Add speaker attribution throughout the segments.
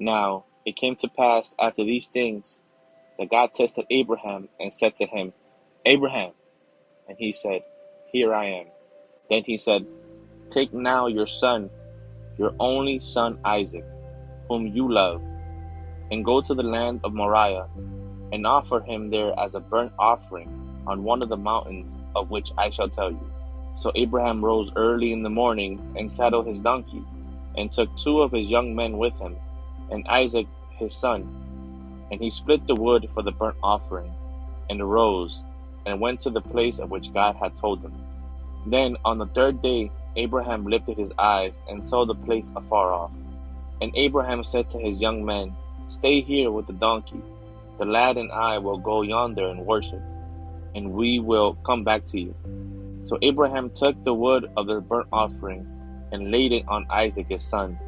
Speaker 1: Now it came to pass after these things that God tested Abraham and said to him, Abraham. And he said, Here I am. Then he said, Take now your son, your only son Isaac, whom you love, and go to the land of Moriah, and offer him there as a burnt offering on one of the mountains of which I shall tell you. So Abraham rose early in the morning and saddled his donkey, and took 2 of his young men with him, and Isaac his son. And he split the wood for the burnt offering, and arose, and went to the place of which God had told him. Then on the 3rd day Abraham lifted his eyes, and saw the place afar off. And Abraham said to his young men, Stay here with the donkey. The lad and I will go yonder and worship, and we will come back to you. So Abraham took the wood of the burnt offering, and laid it on Isaac his son.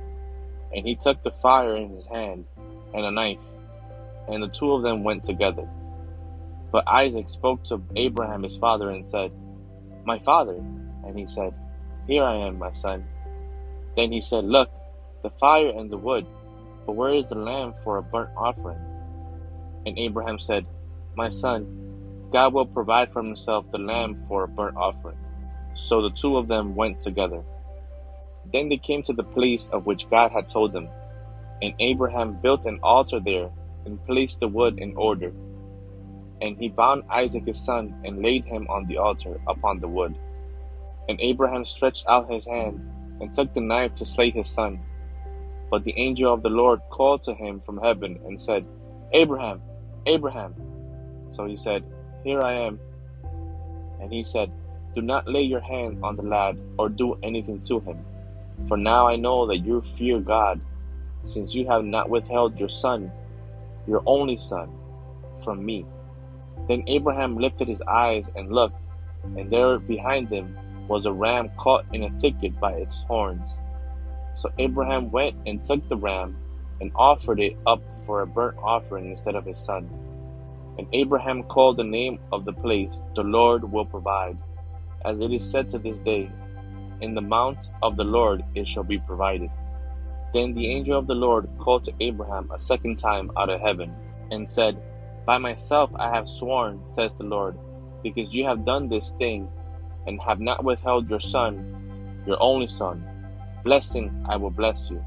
Speaker 1: And he took the fire in his hand, and a knife, and the 2 of them went together. But Isaac spoke to Abraham his father, and said, My father. And he said, Here I am, my son. Then he said, Look, the fire and the wood, but where is the lamb for a burnt offering? And Abraham said, My son, God will provide for himself the lamb for a burnt offering. So the 2 of them went together. Then they came to the place of which God had told them, and Abraham built an altar there, and placed the wood in order. And he bound Isaac his son, and laid him on the altar upon the wood. And Abraham stretched out his hand, and took the knife to slay his son. But the angel of the Lord called to him from heaven, and said, Abraham, Abraham. So he said, Here I am. And he said, Do not lay your hand on the lad, or do anything to him. For now I know that you fear God, since you have not withheld your son, your only son, from me. Then Abraham lifted his eyes and looked, and there behind them was a ram caught in a thicket by its horns. So Abraham went and took the ram, and offered it up for a burnt offering instead of his son. And Abraham called the name of the place, The Lord will provide. As it is said to this day, In the mount of the Lord it shall be provided. Then the angel of the Lord called to Abraham a second time out of heaven, and said, By myself I have sworn, says the Lord, because you have done this thing, and have not withheld your son, your only son. Blessing I will bless you,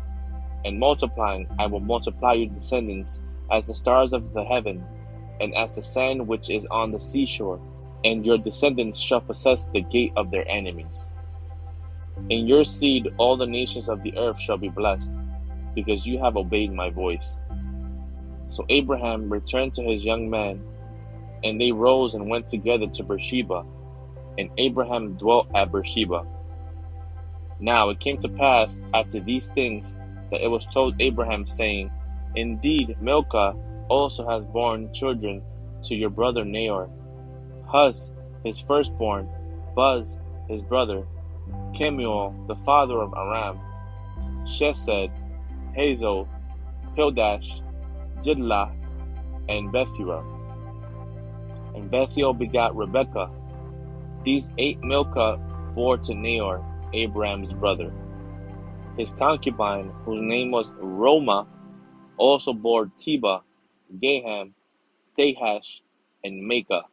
Speaker 1: and multiplying I will multiply your descendants as the stars of the heaven, and as the sand which is on the seashore, and your descendants shall possess the gate of their enemies. In your seed all the nations of the earth shall be blessed, because you have obeyed my voice. So Abraham returned to his young men, and they rose and went together to Beersheba, and Abraham dwelt at Beersheba. Now it came to pass after these things that it was told Abraham, saying, Indeed, Milcah also has borne children to your brother Nahor, Huz his firstborn, Buz his brother, Kemuel the father of Aram, Chesed, Hazo, Pildash, Jidlah, and Bethuel. And Bethuel begat Rebekah. These 8 Milcah bore to Nahor, Abraham's brother. His concubine, whose name was Roma, also bore Teba, Gaham, Tahash, and Maacah.